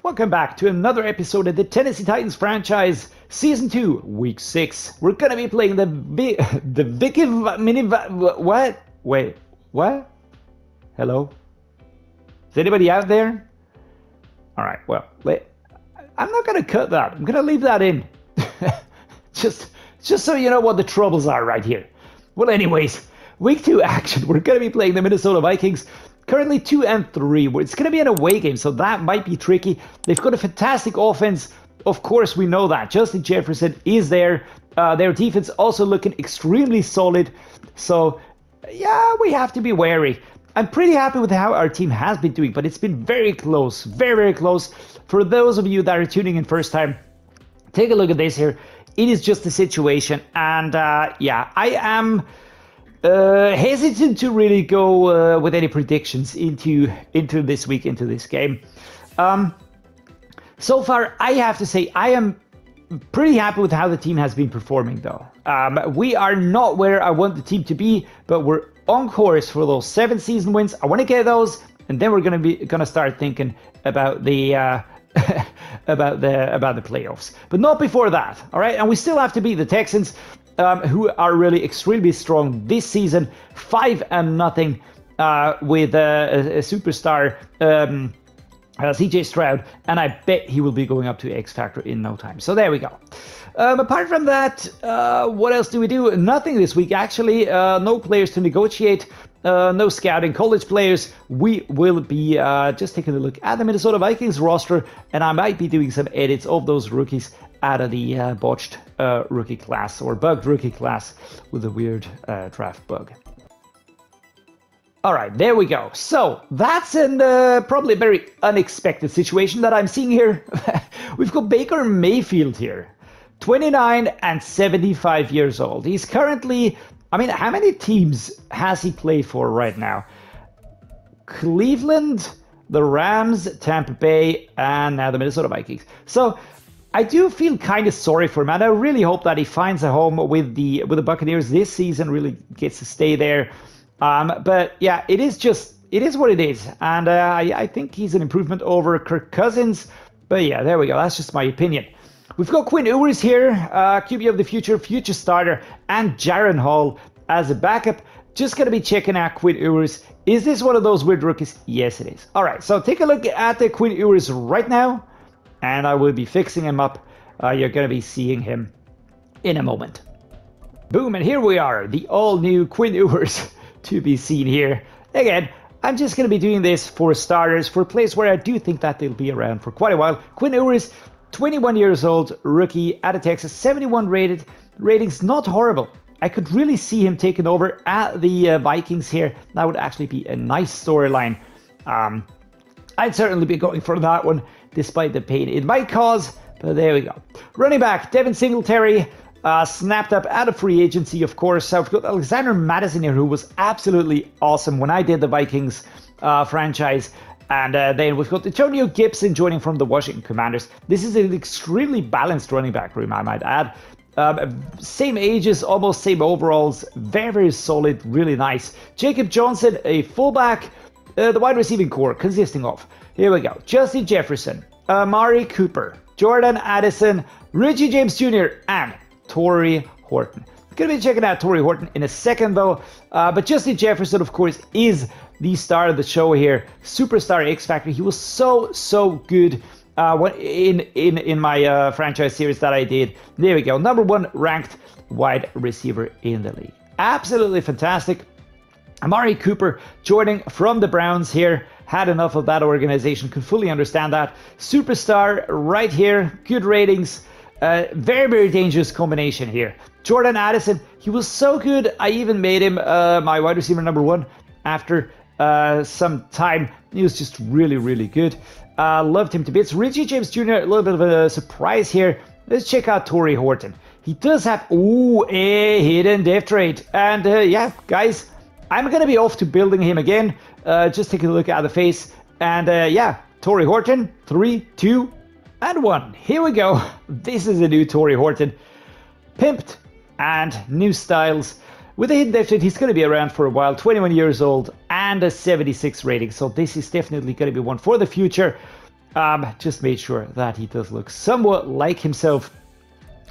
Welcome back to another episode of the Tennessee Titans franchise, Season 2, Week 6. We're gonna be playing the what? Wait, what? Hello? Is anybody out there? Alright, well, I'm not gonna cut that. I'm gonna leave that in. just so you know what the troubles are right here. Well, anyways, Week 2 action. We're gonna be playing the Minnesota Vikings. Currently 2-3. It's going to be an away game, so that might be tricky. They've got a fantastic offense. Of course, we know that. Justin Jefferson is there. Their defense also looking extremely solid. So, yeah, we have to be wary. I'm pretty happy with how our team has been doing, but it's been very close. Very, very close. For those of you that are tuning in first time, take a look at this here. It is just a situation. And, yeah, I am... hesitant to really go with any predictions into this week, into this game. So far, I have to say, I am pretty happy with how the team has been performing, though. We are not where I want the team to be, but we're on course for those 7 season wins. I want to get those, and then we're gonna start thinking about the about the playoffs, but not before that. All right, and we still have to beat the Texans. Who are really extremely strong this season, 5-0 with a superstar CJ Stroud, and I bet he will be going up to X Factor in no time. So there we go. Apart from that, what else do we do? Nothing this week, actually. No players to negotiate, no scouting college players. We will be just taking a look at the Minnesota Vikings roster, and I might be doing some edits of those rookies out of the botched rookie class, or bugged rookie class with a weird draft bug. All right, there we go. So that's probably a very unexpected situation that I'm seeing here. We've got Baker Mayfield here, 29 and 75 years old. He's currently, I mean, how many teams has he played for right now? Cleveland, the Rams, Tampa Bay, and now the Minnesota Vikings. So I do feel kind of sorry for him, and I really hope that he finds a home with the Buccaneers this season, really gets to stay there. But yeah, it is what it is, and I think he's an improvement over Kirk Cousins. But yeah, there we go. That's just my opinion. We've got Quinn Ewers here, QB of the future starter, and Jaren Hall as a backup. Just going to be checking out Quinn Ewers. Is this one of those weird rookies? Yes, it is. All right, so take a look at the Quinn Ewers right now, and I will be fixing him up. You're going to be seeing him in a moment. Boom, and here we are, the all-new Quinn Ewers to be seen here. Again, I'm just going to be doing this for starters, for players where I do think that they'll be around for quite a while. Quinn Ewers, 21 years old, rookie out of Texas, 71 rated. Ratings not horrible. I could really see him taking over at the Vikings here. That would actually be a nice storyline. I'd certainly be going for that one, despite the pain it might cause, but there we go. Running back, Devin Singletary, snapped up out of free agency, of course. I've got Alexander Madison here, who was absolutely awesome when I did the Vikings franchise. And then we've got Antonio Gibson joining from the Washington Commanders. This is an extremely balanced running back room, I might add. Same ages, almost same overalls, very, very solid, really nice. Jacob Johnson, a fullback, the wide receiving core consisting of, here we go, Justin Jefferson, Amari Cooper, Jordan Addison, Richie James Jr., and Torrey Horton. Going to be checking out Torrey Horton in a second, though. But Justin Jefferson, of course, is the star of the show here. Superstar X Factor. He was so good in my franchise series that I did. There we go. Number 1 ranked wide receiver in the league. Absolutely fantastic. Amari Cooper joining from the Browns here. Had enough of that organization. Could fully understand that. Superstar right here. Good ratings. Very, very dangerous combination here. Jordan Addison, he was so good, I even made him my wide receiver number 1 after some time. He was just really, really good. Loved him to bits. Richie James Jr., a little bit of a surprise here. Let's check out Torrey Horton. He does have, a hidden depth trait. And yeah, guys, I'm going to be off to building him again. Just take a look at the face. And yeah, Torrey Horton, 3, 2, and 1. Here we go. This is a new Torrey Horton. Pimped and new styles. With a hidden depth trait, he's going to be around for a while. 21 years old and a 76 rating. So this is definitely going to be one for the future. just made sure that he does look somewhat like himself.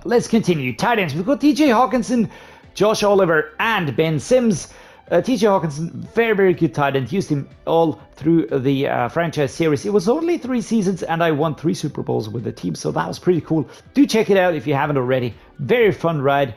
Let's continue. Tight ends. We've got TJ Hawkinson, Josh Oliver, and Ben Sims. TJ Hawkinson, very, very good tight end. Used him all through the franchise series. It was only 3 seasons, and I won 3 Super Bowls with the team, so that was pretty cool. Do check it out if you haven't already. Very fun ride.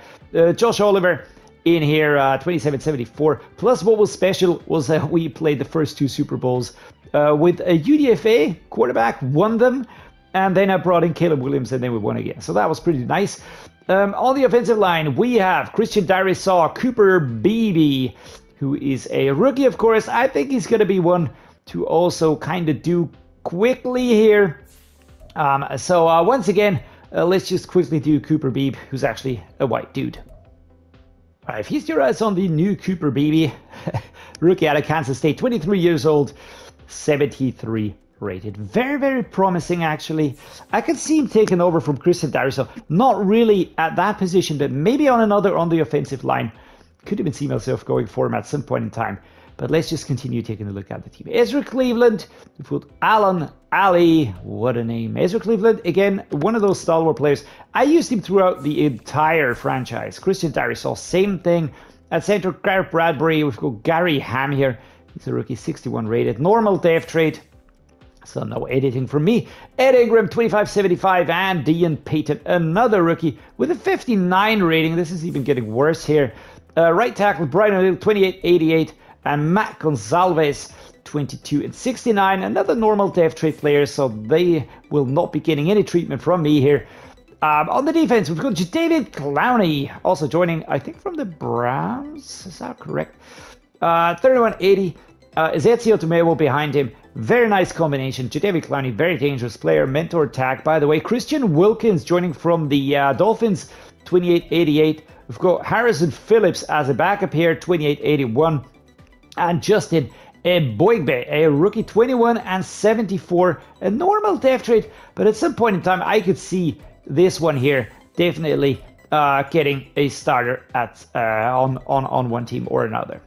Josh Oliver in here, 27-74. Plus, what was special was that we played the first 2 Super Bowls with a UDFA quarterback, won them, and then I brought in Caleb Williams, and then we won again. So that was pretty nice. On the offensive line, we have Christian Darrisaw, Cooper Beebe, who is a rookie, of course. I think he's going to be one to also kind of do quickly here. So once again, let's just quickly do Cooper Beebe, who's actually a white dude. All right, feast your eyes on the new Cooper Beebe, rookie out of Kansas State, 23 years old, 73 rated. Very, very promising, actually. I could see him taking over from Christian Darrisaw. Not really at that position, but maybe on another on the offensive line. Could even see myself going for him at some point in time. But let's just continue taking a look at the team. Ezra Cleveland, we put Alan Ali. What a name. Ezra Cleveland, again, one of those stalwart players. I used him throughout the entire franchise. Christian Darrisaw, same thing. At center, Garrett Bradbury. We've got Gary Ham here. He's a rookie, 61 rated. Normal depth trade. So no editing from me. Ed Ingram, 25-75, and Dean Payton, another rookie with a 59 rating. This is even getting worse here. Right tackle, Brian O'Neill, 28-88, and Matt Gonzalez, 22-69. Another normal depth trade player, so they will not be getting any treatment from me here. On the defense, we've got Jadeveon Clowney, also joining, I think, from the Browns. Is that correct? 31-80. Ezechio Tomeo behind him. Very nice combination. Jadeveon Clowney, very dangerous player. Mentor tag, by the way. Christian Wilkins joining from the Dolphins, 28-88. We've got Harrison Phillips as a backup here, 28-81. And Justin Boigbe, a rookie, 21-74. A normal depth trade, but at some point in time, I could see this one here definitely getting a starter at on one team or another.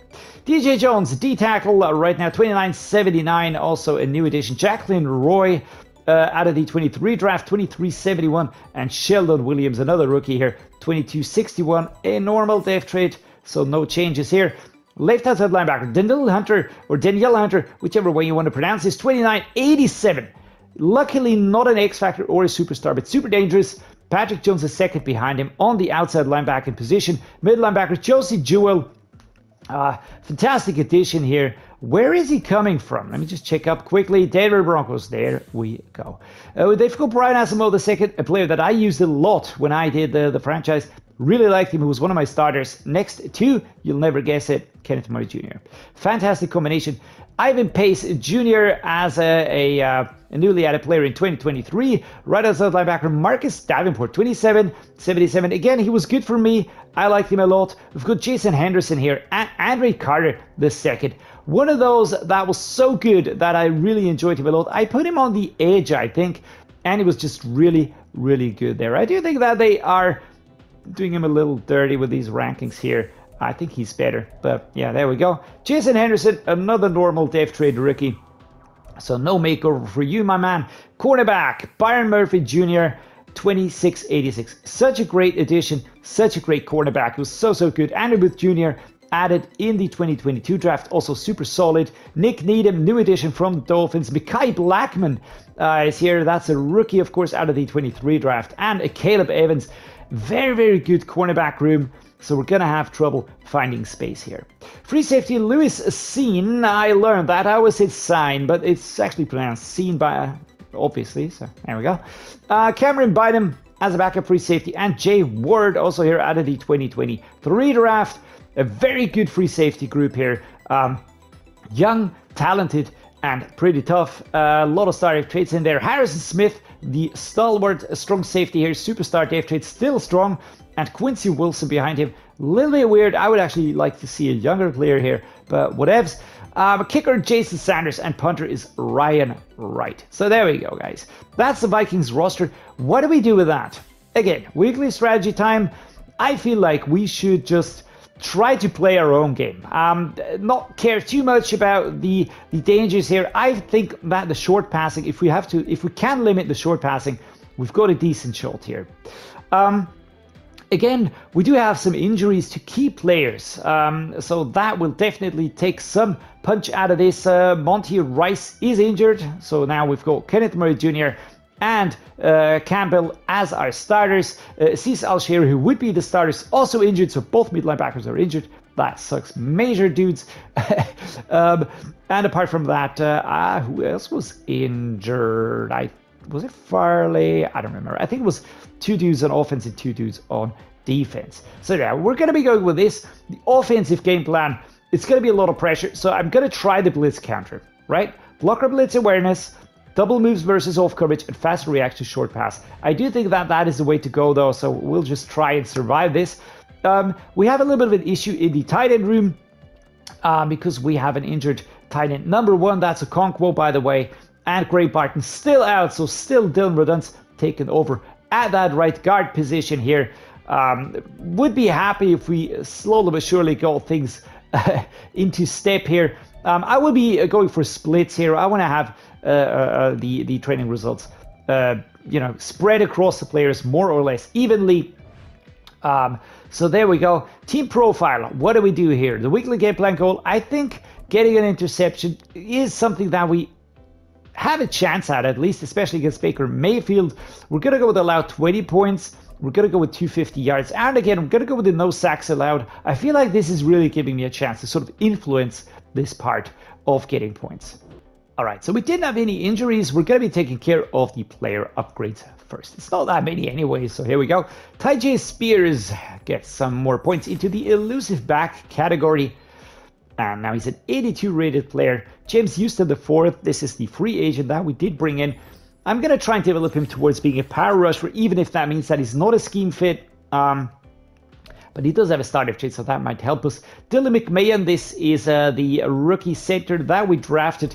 DJ Jones, D-tackle, right now 29-79, also a new addition. Jacqueline Roy out of the 23 draft, 23-71, and Sheldon Williams, another rookie here, 22-61, a normal depth trade, so no changes here. Left outside linebacker, Danielle Hunter, whichever way you want to pronounce this, 29-87. Luckily not an X Factor or a superstar, but super dangerous. Patrick Jones is second behind him on the outside linebacker position. Middle linebacker, Josie Jewell. Fantastic addition here. Where is he coming from? Let me just check up quickly. Denver Broncos. There we go. They've got Brian Asamoah II, a player that I used a lot when I did the franchise. Really liked him. He was one of my starters. Next to, you'll never guess it, Kenneth Murray Jr. Fantastic combination. Ivan Pace Jr. as a newly added player in 2023. Right outside linebacker, Marcus Davenport, 27-77. Again, he was good for me. I liked him a lot. We've got Jason Henderson here and Andre Carter II. One of those that was so good that I really enjoyed him a lot. I put him on the edge, I think, and he was just really, really good there. I do think that they are doing him a little dirty with these rankings here. I think he's better, but yeah, there we go. Jason Henderson, another normal depth trade rookie. So no makeover for you, my man. Cornerback, Byron Murphy Jr., 26-86. Such a great addition, such a great cornerback. It was so good. Andrew Booth Jr. added in the 2022 draft, also super solid. Nick Needham, new addition from the Dolphins. Mekhi Blackman is here. That's a rookie, of course, out of the 23 draft. And Caleb Evans, very, very good cornerback room. So we're going to have trouble finding space here. Free safety, Lewis Seen. I learned that. I always said sign, but it's actually pronounced seen by, obviously. So there we go. Cameron Bynum as a backup free safety. And Jay Ward also here out of the 2023 draft. A very good free safety group here. Young, talented, and pretty tough. A lot of starting traits in there. Harrison Smith, the stalwart, strong safety here. Superstar depth trade, still strong. And Quincy Wilson behind him. A little bit weird. I would actually like to see a younger player here, but whatevs. Kicker, Jason Sanders, and punter is Ryan Wright. So there we go, guys. That's the Vikings roster. What do we do with that? Again, weekly strategy time. I feel like we should just try to play our own game. Not care too much about the dangers here. I think that the short passing, if we can limit the short passing, we've got a decent shot here. Again, we do have some injuries to key players, so that will definitely take some punch out of this. Monty Rice is injured, so now we've got Kenneth Murray Jr. and Campbell as our starters. Cease Al-Shaair, who would be the starters, also injured, so both mid linebackers are injured. That sucks major, dudes. And apart from that, who else was injured? Was it Farley? I don't remember. I think it was 2 dudes on offense and 2 dudes on defense. So yeah, we're going to be going with this. The offensive game plan, it's going to be a lot of pressure. So I'm going to try the blitz counter, right? Blocker blitz awareness, double moves versus off coverage, and fast react to short pass. I do think that is the way to go, though. So we'll just try and survive this. We have a little bit of an issue in the tight end room because we have an injured tight end. Number 1, that's Okonkwo, by the way. And Barton still out, so still Dylan Redunce taken over at that right guard position here. Would be happy if we slowly but surely got things into step here. I will be going for splits here. I want to have the training results, spread across the players more or less evenly. So there we go. Team profile. What do we do here? The weekly game plan goal. I think getting an interception is something that we have a chance at least, especially against Baker Mayfield. We're going to go with allowed 20 points. We're going to go with 250 yards. And again, I'm going to go with the no sacks allowed. I feel like this is really giving me a chance to sort of influence this part of getting points. All right, so we didn't have any injuries. We're going to be taking care of the player upgrades first. It's not that many anyway, so here we go. Tyjae Spears gets some more points into the elusive back category. And now he's an 82 rated player. James Houston IV, this is the free agent that we did bring in. I'm going to try and develop him towards being a power rusher, even if that means that he's not a scheme fit. But he does have a starter trait, so that might help us. Dylan McMahon, this is the rookie center that we drafted.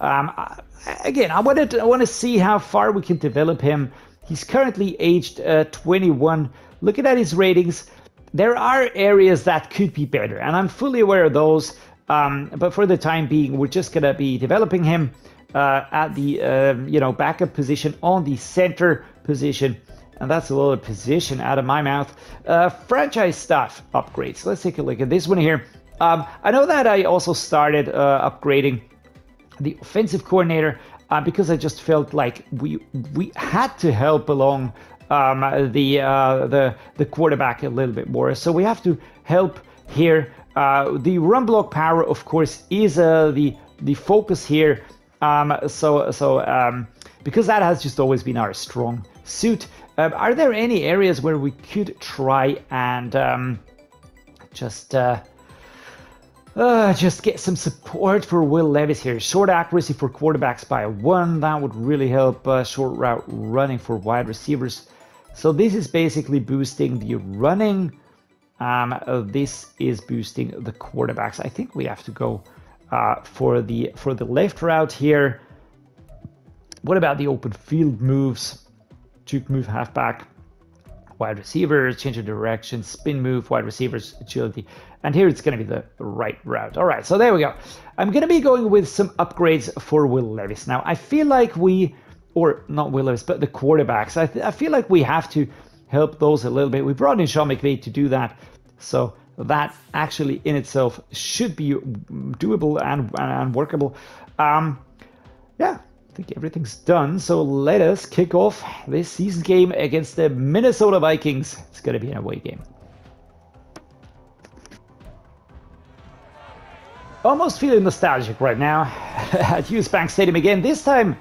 Again, I want to see how far we can develop him. He's currently aged 21. Looking at his ratings, there are areas that could be better, and I'm fully aware of those. But for the time being, we're just going to be developing him at the backup position on the center position. And that's a little position out of my mouth. Franchise staff upgrades. Let's take a look at this one here. I know that I also started upgrading the offensive coordinator because I just felt like we had to help along the quarterback a little bit more. So we have to help here. The run block power, of course, is the focus here. Because that has just always been our strong suit. Are there any areas where we could try and just get some support for Will Levis here? Short accuracy for quarterbacks by 1. That would really help. Short route running for wide receivers. So this is basically boosting the running. This is boosting the quarterbacks. I think we have to go for the left route here. What about the open field moves? Juke move, halfback, wide receivers, change of direction, spin move, wide receivers, agility. And here it's going to be the right route. All right, so there we go. I'm going to be going with some upgrades for Will Levis. Now, I feel like or not Will Levis, but the quarterbacks. I feel like we have to help those a little bit. We brought in Sean McVay to do that. So that actually in itself should be doable and workable. Yeah. I think everything's done, so let us kick off this season game against the Minnesota Vikings. It's going to be an away game. Almost feeling nostalgic right now at Hughes Bank Stadium again, this time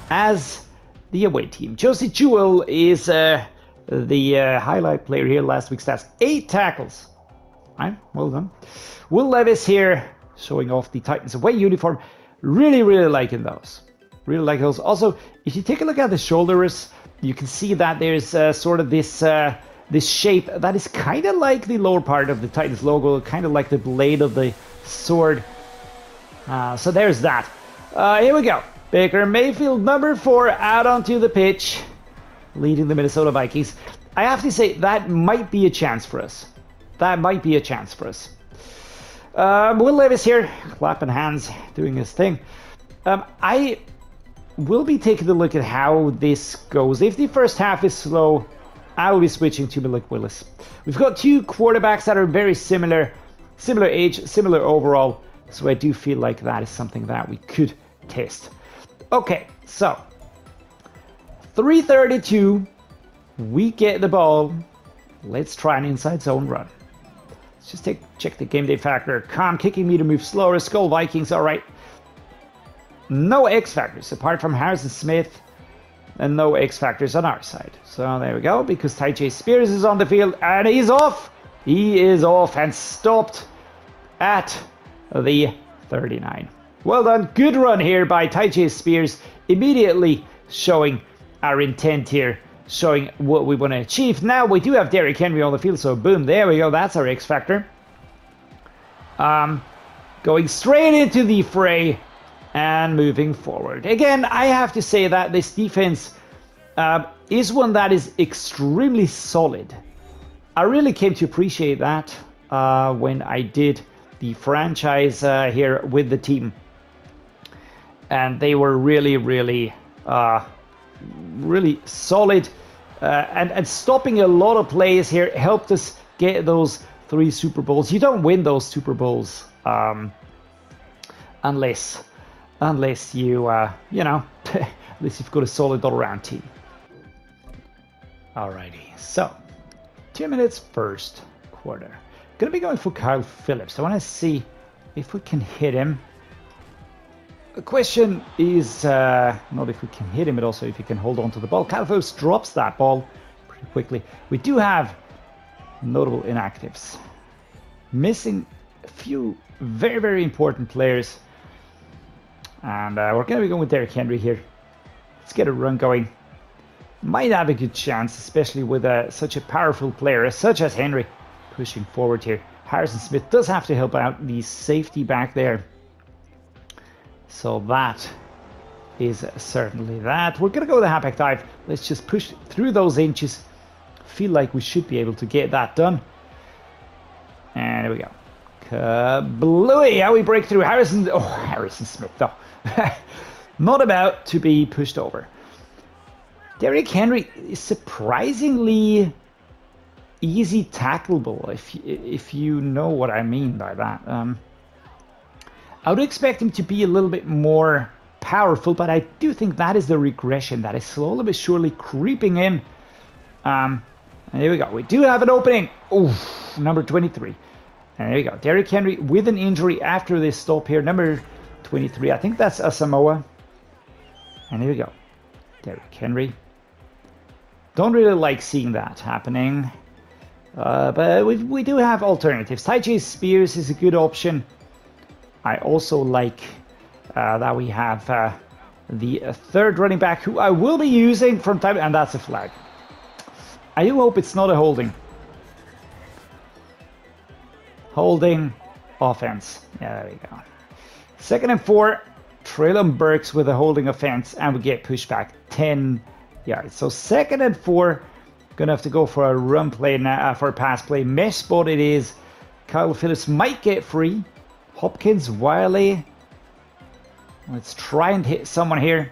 as the away team. Josie Jewell is the highlight player here. Last week's stats, 8 tackles. All right, well done. Will Levis here showing off the Titans away uniform. Really, really liking those. Really like those. Also, if you take a look at the shoulders, you can see that there's sort of this shape that is kind of like the lower part of the Titans logo, kind of like the blade of the sword. So there's that. Here we go. Baker Mayfield, number 4, out onto the pitch, leading the Minnesota Vikings. I have to say, that might be a chance for us. that might be a chance for us. Will Levis here, clapping hands, doing his thing. I will be taking a look at how this goes. If the first half is slow, I will be switching to Malik Willis. We've got two quarterbacks that are very similar age, similar overall, so I do feel like that is something that we could test. Okay, so 3:32, we get the ball. Let's try an inside zone run. Let's just check the game day factor. Calm kicking me to move slower. Skull Vikings, all right. No X factors apart from Harrison Smith, and no X factors on our side. So there we go, because Tyjae Spears is on the field and he's off. He is off and stopped at the 39. Well done, good run here by Tyjae Spears, immediately showing our intent here, showing what we want to achieve. Now we do have Derrick Henry on the field, so boom, there we go, that's our X factor. Going straight into the fray and moving forward. Again, I have to say that this defense is one that is extremely solid. I really came to appreciate that when I did the franchise here with the team. And they were really, really, really solid. And stopping a lot of plays here helped us get those 3 Super Bowls. You don't win those Super Bowls unless you, you know, at least you've got a solid all-around team. Alrighty, so 2 minutes first quarter. Gonna be going for Kyle Phillips. I want to see if we can hit him. The question is not if we can hit him, but also if he can hold on to the ball. Kyle Phillips drops that ball pretty quickly. We do have notable inactives. Missing a few very, very important players. And we're going to be going with Derrick Henry here. Let's get a run going. Might have a good chance, especially with such a powerful player such as Henry pushing forward here. Harrison Smith does have to help out the safety back there. So that is certainly that. We're going to go with a halfback dive. Let's just push through those inches. Feel like we should be able to get that done. And there we go. Kablooey, how we break through. Harrison Smith though. Not about to be pushed over. Derrick Henry is surprisingly easy tackleable, if you know what I mean by that. I would expect him to be a little bit more powerful, but I do think that is the regression that is slowly but surely creeping in. And here we go. We do have an opening. Oof, number 23. And there you go. Derrick Henry with an injury after this stop here. Number 23. I think that's Asamoah. And here we go. Derrick Henry. Don't really like seeing that happening. But we do have alternatives. Tyjae Spears is a good option. I also like that we have the third running back who I will be using from time, and that's a flag. I do hope it's not a holding. Holding offense. Yeah, there we go. 2nd and 4. Treylon Burks with a holding offense, and we get pushed back 10 yards. So 2nd and 4. Gonna have to go for a run play now, for a pass play. Mesh spot it is. Kyle Phillips might get free. Hopkins, Whyle. Let's try and hit someone here.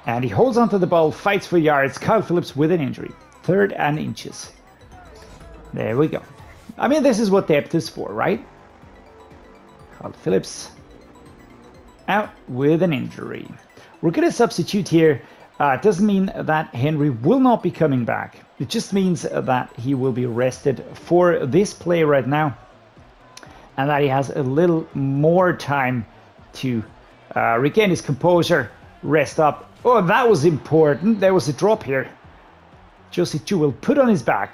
And he holds onto the ball, fights for yards. Kyle Phillips with an injury. 3rd and inches. There we go. I mean, this is what depth is for, right? Kyle Phillips out with an injury. We're going to substitute here. It doesn't mean that Henry will not be coming back. It just means that he will be rested for this play right now. And that he has a little more time to regain his composure, rest up. Oh, that was important. There was a drop here. Josie Jewell put on his back.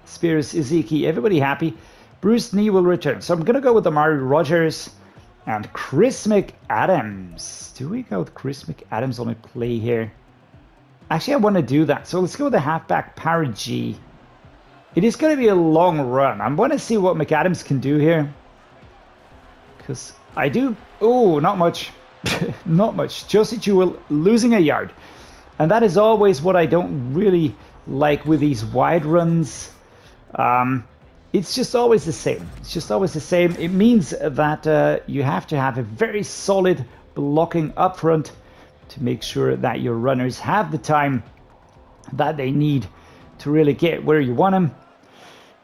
Spears, Ezekiel, everybody happy. Bruce Knee will return. So I'm going to go with Amari Rodgers and Chris McAdams. Do we go with Chris McAdams on a play here? Actually, I want to do that. So let's go with the halfback, Paraji. It is going to be a long run. I want to see what McAdams can do here. Because I do... Oh, not much. Not much. Josie Jewell losing a yard. And that is always what I don't really like with these wide runs, it's just always the same. It's just always the same. It means that you have to have a very solid blocking up front to make sure that your runners have the time that they need to really get where you want them.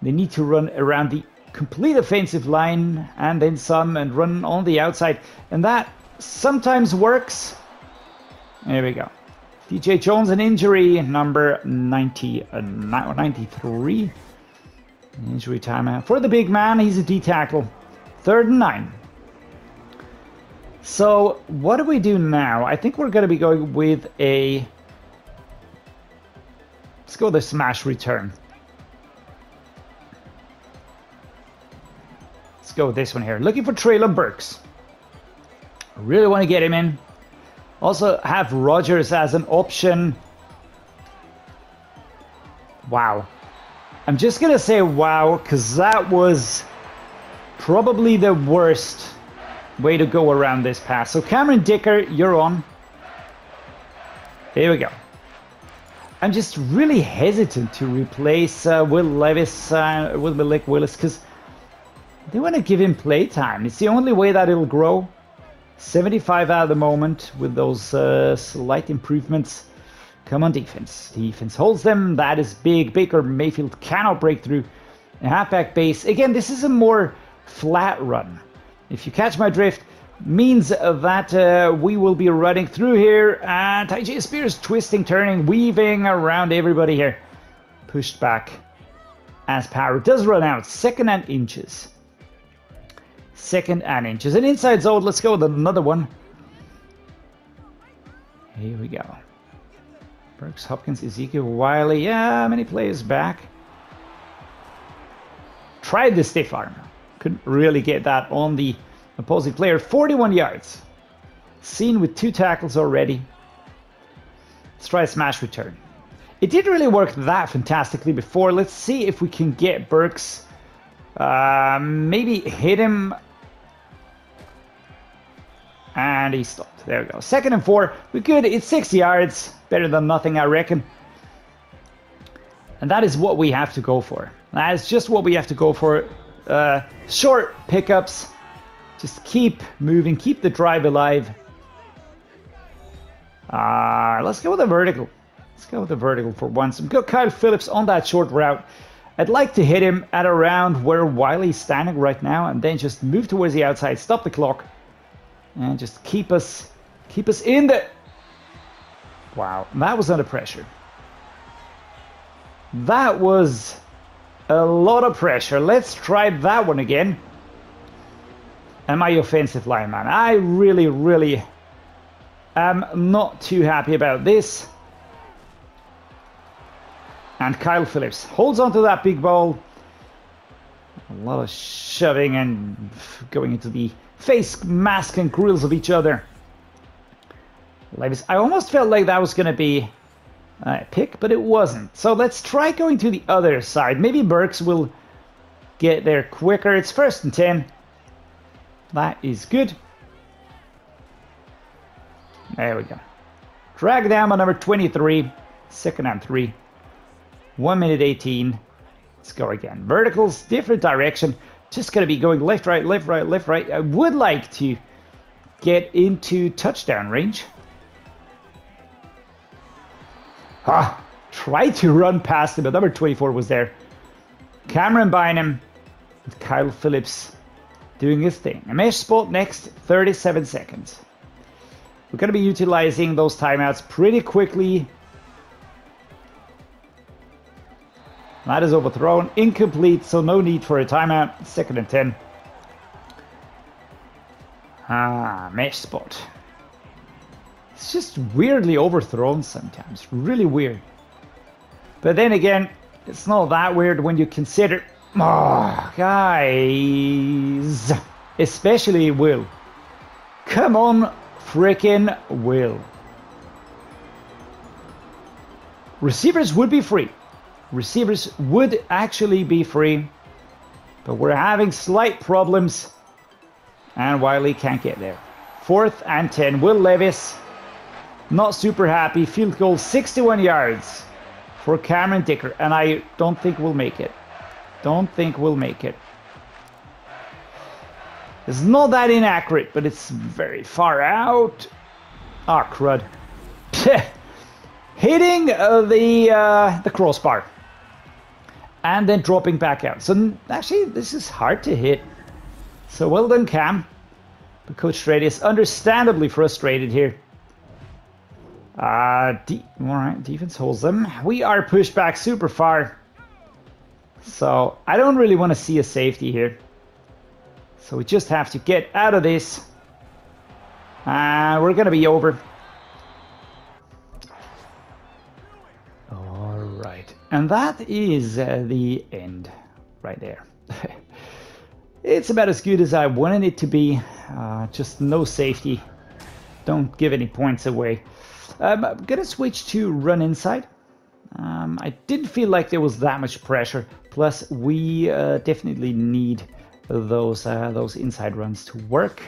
They need to run around the complete offensive line and then some, and run on the outside, and that sometimes works. There we go. DJ Jones, an injury, number 93. Injury timeout for the big man. He's a D tackle. 3rd and 9. So what do we do now? I think we're going to be going with a... Let's go with the smash return. Let's go with this one here. Looking for Treylon Burks. I really want to get him in. Also have Rodgers as an option. Wow. I'm just going to say wow, because that was probably the worst way to go around this pass. So Cameron Dicker, you're on. Here we go. I'm just really hesitant to replace Will Levis with Malik Willis, because they want to give him play time. It's the only way that it'll grow. 75 at the moment with those slight improvements. Come on, defense. Defense holds them. That is big. Baker Mayfield cannot break through a halfback base. Again, this is a more flat run. If you catch my drift, means that we will be running through here. And Tyjae Spears twisting, turning, weaving around everybody here. Pushed back as power does run out. 2nd and inches. 2nd and inches. An inside zone. Let's go with another one. Here we go. Burks, Hopkins, Ezekiel, Whyle. Yeah, many players back. Tried the stiff arm. Couldn't really get that on the opposing player. 41 yards. Seen with 2 tackles already. Let's try a smash return. It didn't really work that fantastically before. Let's see if we can get Burks. Maybe hit him. And he stopped. There we go. 2nd and 4. We're good. It's 6 yards. Better than nothing, I reckon. And that is what we have to go for. That is just what we have to go for. Short pickups. Just keep moving. Keep the drive alive. Let's go with a vertical. Let's go with the vertical for once. We've got Kyle Phillips on that short route. I'd like to hit him at around where Whyley's standing right now, and then just move towards the outside, stop the clock, and just keep us in the... Wow, that was under pressure. That was a lot of pressure. Let's try that one again. And my offensive line, man. I really am not too happy about this. And Kyle Phillips holds onto that big ball. A lot of shoving and going into the face mask and grills of each other. Levis, I almost felt like that was going to be a pick, but it wasn't. So let's try going to the other side. Maybe Burks will get there quicker. It's 1st and 10. That is good. There we go. Drag down by number 23. 2nd and 3. 1 minute 18. Let's go again. Verticals, different direction. Just going to be going left, right, left, right, left, right. I would like to get into touchdown range. Try to run past him, but number 24 was there. Cameron Bynum with Kyle Phillips doing his thing. A mesh spot next, 37 seconds. We're going to be utilizing those timeouts pretty quickly. That is overthrown. Incomplete, so no need for a timeout. 2nd and 10. Mesh spot. It's just weirdly overthrown sometimes. Really weird. But then again, it's not that weird when you consider... Oh, guys. Especially Will. Come on, frickin' Will. Receivers would be free. Receivers would actually be free. But we're having slight problems. And Whyle can't get there. 4th and 10. Will Levis. Not super happy. Field goal 61 yards. for Cameron Dicker, and I don't think we'll make it. Don't think we'll make it. It's not that inaccurate, but it's very far out. Ah, crud. Hitting the crossbar. And then dropping back out. So actually, this is hard to hit. So well done, Cam. But Coach Dreddeus understandably frustrated here. Alright, defense holds them. We are pushed back super far. So I don't really want to see a safety here. So we just have to get out of this. And we're going to be over. Alright. And that is the end right there. It's about as good as I wanted it to be. Just no safety. Don't give any points away. I'm going to switch to run inside. I didn't feel like there was that much pressure. Plus, we definitely need those inside runs to work.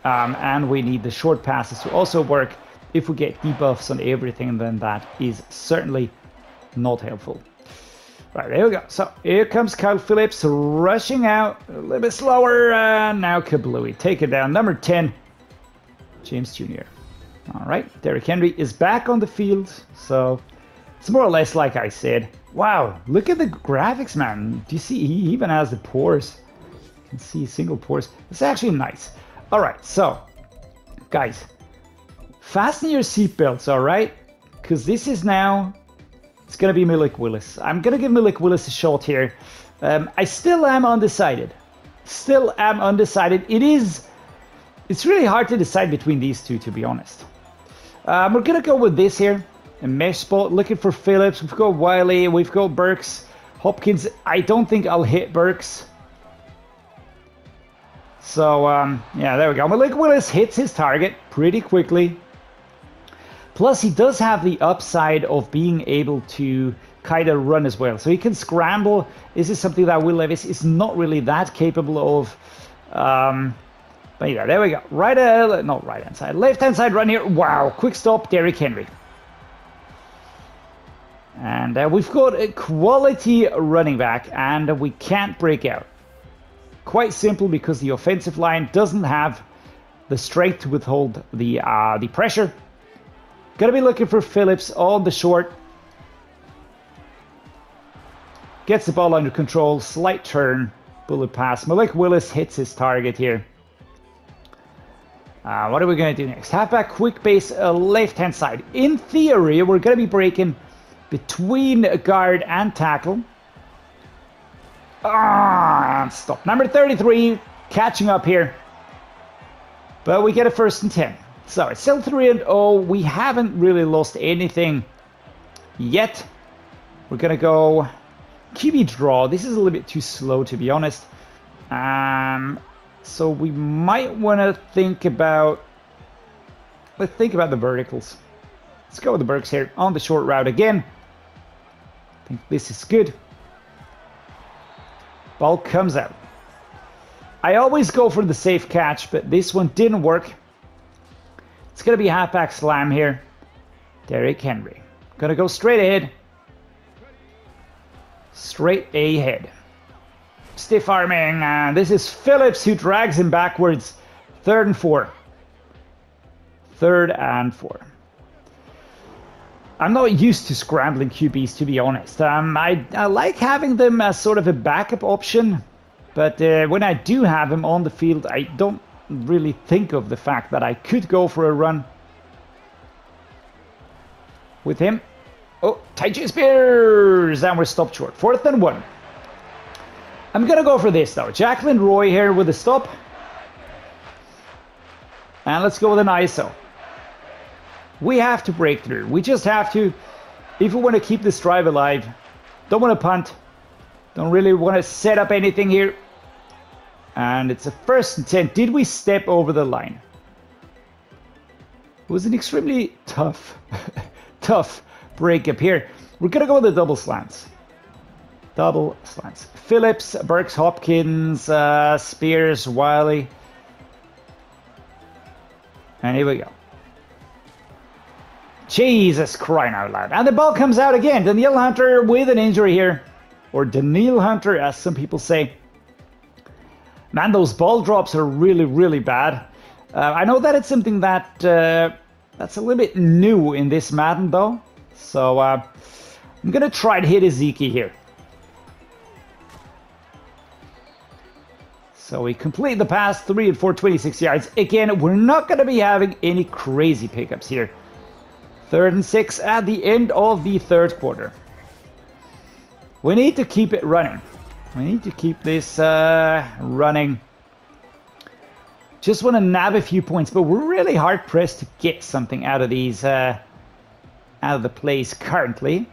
And we need the short passes to also work. If we get debuffs on everything, then that is certainly not helpful. Right, there we go. So here comes Kyle Phillips rushing out a little bit slower. Now Kablooey. Take it down. Number 10, James Jr. All right, Derrick Henry is back on the field. So it's more or less like I said. Wow, look at the graphics, man. Do you see? He even has the pores. You can see single pores. It's actually nice. All right, so guys, fasten your seatbelts, all right? Because this is now, it's going to be Malik Willis. I'm going to give Malik Willis a shot here. I still am undecided. Still am undecided. It's really hard to decide between these two, to be honest. We're going to go with this here. A mesh spot, looking for Phillips. We've got Whyle, we've got Burks. Hopkins, I don't think I'll hit Burks. So, yeah, there we go. Malik Willis hits his target pretty quickly. Plus, he does have the upside of being able to kind of run as well. So he can scramble. This is something that Will Levis is not really that capable of. But yeah, there we go. Not right-hand side. Left-hand side run here. Wow, quick stop, Derrick Henry. And we've got a quality running back, and we can't break out. Quite simple, because the offensive line doesn't have the strength to withhold the pressure. Gonna be looking for Phillips on the short. Gets the ball under control, slight turn, bullet pass. Malik Willis hits his target here. What are we gonna do next? Halfback, quick base, left-hand side. In theory, we're gonna be breaking between guard and tackle. And stop. Number 33, catching up here. But we get a 1st and 10. So it's still 3-0. We haven't really lost anything yet. We're going to go QB draw. This is a little bit too slow, to be honest. So we might want to think about... Let's think about the verticals. Let's go with the Burks here on the short route again. I think this is good. Ball comes out. I always go for the safe catch, but this one didn't work. It's going to be halfback slam here. Derrick Henry. Going to go straight ahead. Straight ahead. Stiff arming. And this is Phillips who drags him backwards. 3rd and 4. 3rd and 4. I'm not used to scrambling QBs, to be honest. I like having them as sort of a backup option, but when I do have him on the field, I don't really think of the fact that I could go for a run with him. Oh, Tyjae Spears! And we're stopped short. 4th and 1. I'm going to go for this, though. Jacqueline Roy here with a stop. And let's go with an ISO. We have to break through. We just have to, if we want to keep this drive alive. Don't want to punt. Don't really want to set up anything here. And it's a 1st and 10. Did we step over the line? It was an extremely tough breakup here. We're going to go with the double slants. Double slants. Phillips, Burks, Hopkins, Spears, Whyle. And here we go. Jesus crying out loud. And the ball comes out again. Danielle Hunter with an injury here. Or Danielle Hunter, as some people say. Man, those ball drops are really, really bad. I know that it's something that that's a little bit new in this Madden, though. So I'm going to try to hit Ezekiel here. So we complete the pass, 3 and 4, 26 yards. Again, we're not going to be having any crazy pickups here. 3rd and 6 at the end of the 3rd quarter. We need to keep it running. We need to keep this running. Just want to nab a few points, but we're really hard pressed to get something out of these, out of the plays currently.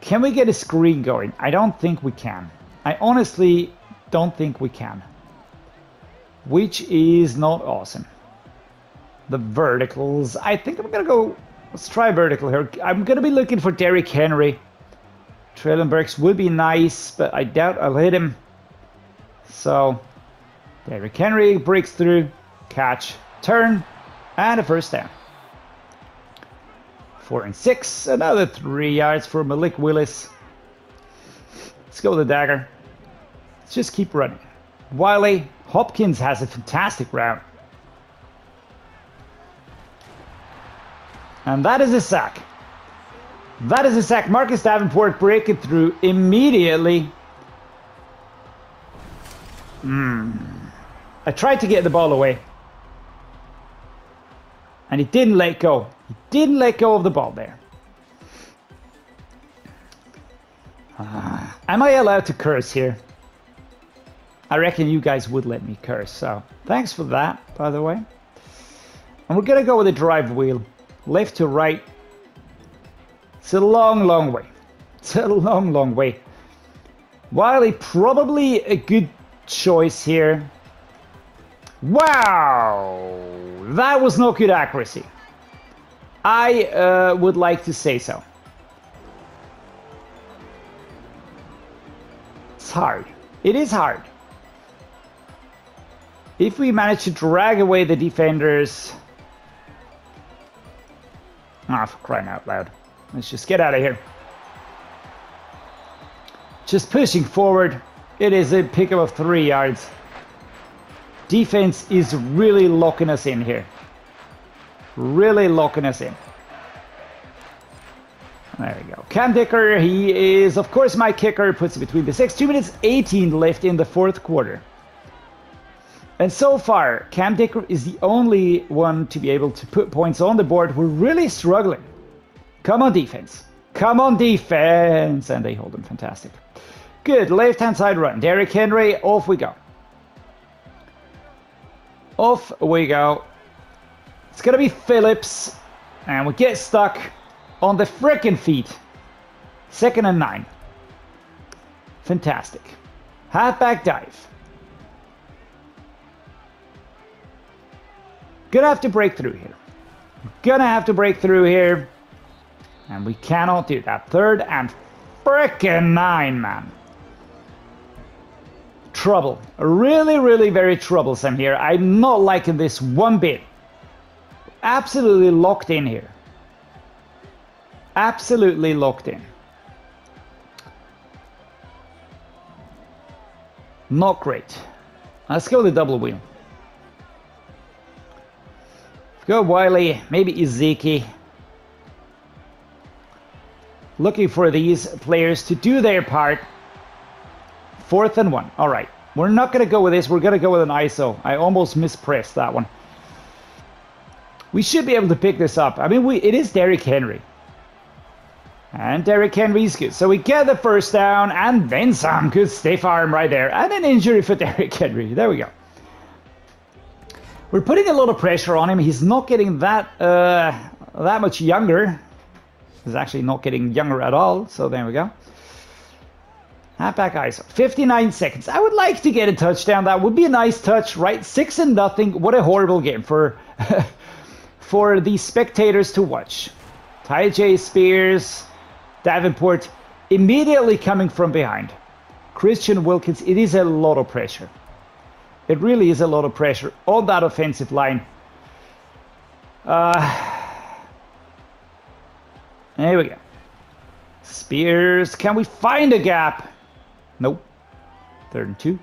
Can we get a screen going? I don't think we can. I honestly don't think we can. Which is not awesome. The verticals. I think I'm going to go... Let's try vertical here. I'm going to be looking for Derrick Henry. Treylon Burks would be nice, but I doubt I'll hit him. So, Derrick Henry breaks through. Catch. Turn. And a first down. 4 and 6. Another 3 yards for Malik Willis. Let's go with the dagger. Let's just keep running. Whyle. Hopkins has a fantastic route. And that is a sack. That is a sack. Marcus Davenport breaking through immediately. I tried to get the ball away. And he didn't let go. He didn't let go of the ball there. Am I allowed to curse here? I reckon you guys would let me curse. So thanks for that, by the way. And we're going to go with a drive wheel. Left to right. It's a long, long way. It's a long, long way. Whyle, probably a good choice here. Wow! That was not good accuracy. I would like to say so. It's hard. It is hard. If we manage to drag away the defenders... Ah, for crying out loud. Let's just get out of here. Just pushing forward. It is a pickup of 3 yards. Defense is really locking us in here. Really locking us in. There we go. Cam Dicker, he is, of course, my kicker. Puts it between the 6. 2 minutes 18 left in the 4th quarter. And so far, Cam Dicker is the only one to be able to put points on the board. We're really struggling. Come on, defense. Come on, defense. And they hold him. Fantastic. Good. Left-hand side run. Derrick Henry, off we go. Off we go. It's going to be Phillips. And we get stuck on the frickin' feet. 2nd and 9. Fantastic. Halfback dive. Gonna have to break through here. Gonna have to break through here. And we cannot do that. 3rd and frickin' 9, man. Trouble. Really, really very troublesome here. I'm not liking this one bit. Absolutely locked in here. Absolutely locked in. Not great. Let's go with the double wheel. Go Whyle, maybe Ezekiel. Looking for these players to do their part. 4th and 1. All right. We're not going to go with this. We're going to go with an ISO. I almost mispressed that one. We should be able to pick this up. I mean, it is Derrick Henry. And Derrick Henry's good. So we get the first down and then some. Good stiff arm right there. And an injury for Derrick Henry. There we go. We're putting a lot of pressure on him. He's not getting that much younger. He's actually not getting younger at all. So there we go. Halfback ISO. 59 seconds. I would like to get a touchdown. That would be a nice touch, right? 6-0. What a horrible game for for the spectators to watch. Tyjae, Spears, Davenport immediately coming from behind. Christian Wilkins. It is a lot of pressure. It really is a lot of pressure on that offensive line. There we go. Spears. Can we find a gap? Nope. 3rd and 2.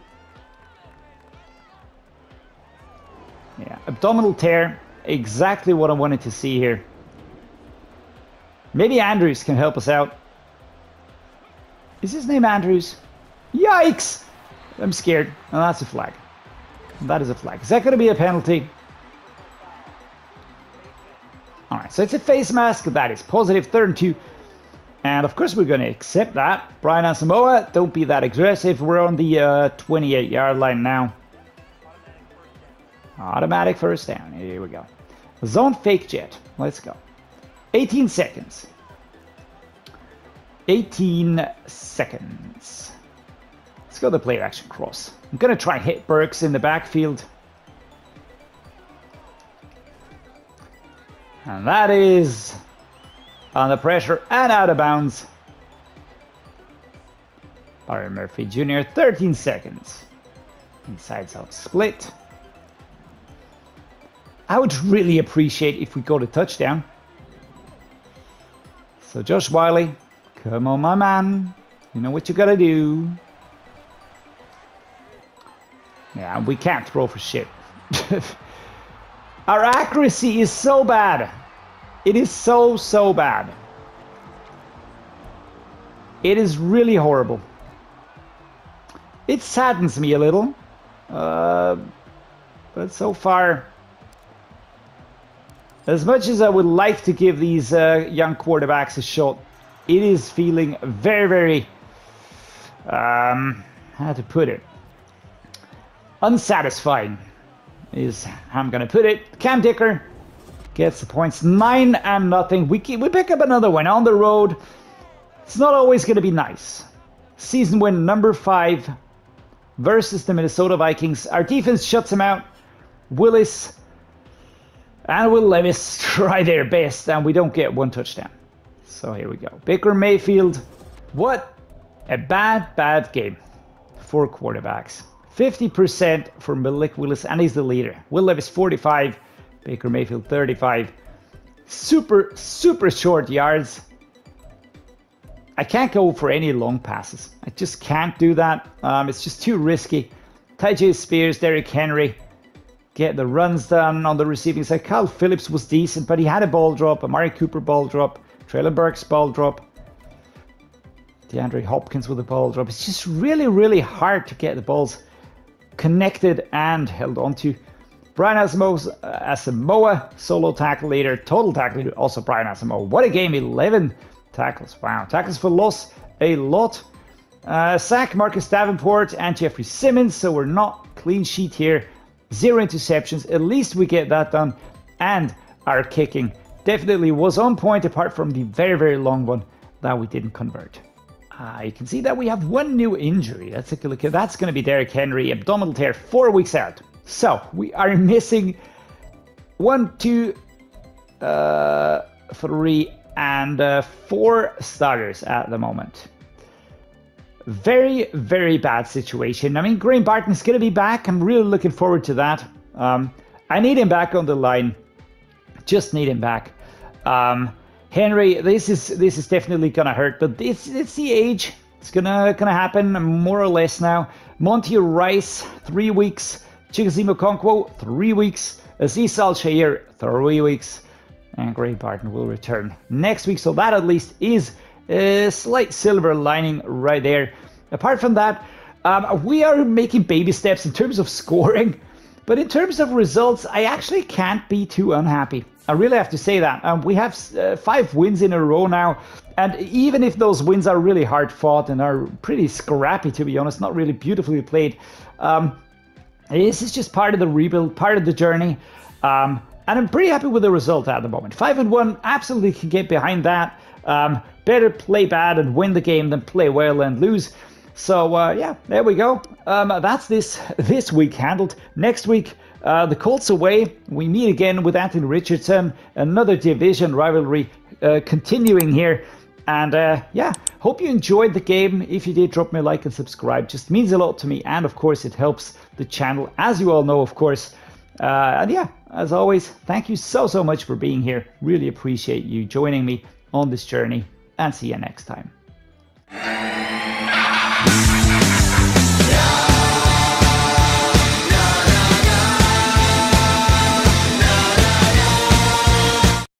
Yeah, abdominal tear. Exactly what I wanted to see here. Maybe Andrews can help us out. Is his name Andrews? Yikes! I'm scared. And that's a flag. That is a flag. Is that going to be a penalty? Alright, so it's a face mask. That is positive. 3rd and 2. And of course we're going to accept that. Brian Asamoah, don't be that aggressive. We're on the 28-yard line now. Automatic first down. Here we go. Zone fake jet. Let's go. 18 seconds. 18 seconds. Let's go the play action cross. I'm going to try and hit Burks in the backfield. And that is under pressure and out of bounds. Barry Murphy Jr., 13 seconds. Inside out split. I would really appreciate if we got a touchdown. So Josh Whyle, come on my man. You know what you gotta do. Yeah, we can't throw for shit. Our accuracy is so bad. It is so bad. It is really horrible. It saddens me a little. But so far, as much as I would like to give these young quarterbacks a shot, it is feeling very, how to put it, unsatisfying is how I'm going to put it. Cam Dicker gets the points, 9-0. We pick up another one on the road. It's not always going to be nice. Season win number 5 versus the Minnesota Vikings. Our defense shuts them out. Willis and Levis try their best, and we don't get one touchdown. So here we go. Baker Mayfield. What a bad game for quarterbacks. 50% for Malik Willis, and he's the leader. Will Levis 45, Baker Mayfield 35. Super short yards. I can't go for any long passes. I just can't do that. It's just too risky. Tyjae Spears, Derrick Henry get the runs done on the receiving side. Kyle Phillips was decent, but he had a ball drop. Amari Cooper ball drop. Treylon Burks ball drop. DeAndre Hopkins with a ball drop. It's just really hard to get the balls connected and held onto. Brian Asamoah, solo tackle leader, total tackle leader, also Brian Asamoah. What a game, 11 tackles. Wow, tackles for loss, a lot. Sack, Marcus Davenport and Jeffrey Simmons, so we're not clean sheet here. 0 interceptions, at least we get that done. And our kicking definitely was on point, apart from the very long one that we didn't convert. You can see that we have one new injury. Let's take a look at that. That's going to be Derrick Henry, abdominal tear, 4 weeks out. So we are missing 1, 2, 3, and 4 starters at the moment. Very bad situation. I mean, Graham Barton is going to be back. I'm really looking forward to that. I need him back on the line. Just need him back. Henry, this is definitely gonna hurt, but it's the age. It's gonna happen more or less now. Monty Rice, 3 weeks. Chig Okonkwo, 3 weeks. Aziz Al-Shaair, 3 weeks. And Gray Barton will return next week. So that at least is a slight silver lining right there. Apart from that, we are making baby steps in terms of scoring. But in terms of results, I actually can't be too unhappy. I really have to say that. We have 5 wins in a row now. And even if those wins are really hard fought and are pretty scrappy, to be honest, not really beautifully played, this is just part of the rebuild, part of the journey. And I'm pretty happy with the result at the moment. 5-1, absolutely can get behind that. Better play bad and win the game than play well and lose. So yeah, there we go. That's this week handled. Next week, the Colts away. We meet again with Anthony Richardson. Another division rivalry continuing here. And yeah, hope you enjoyed the game. If you did, drop me a like and subscribe. Just means a lot to me. And of course, it helps the channel, as you all know, of course. And yeah, as always, thank you so much for being here. Really appreciate you joining me. on this journey, and see you next time.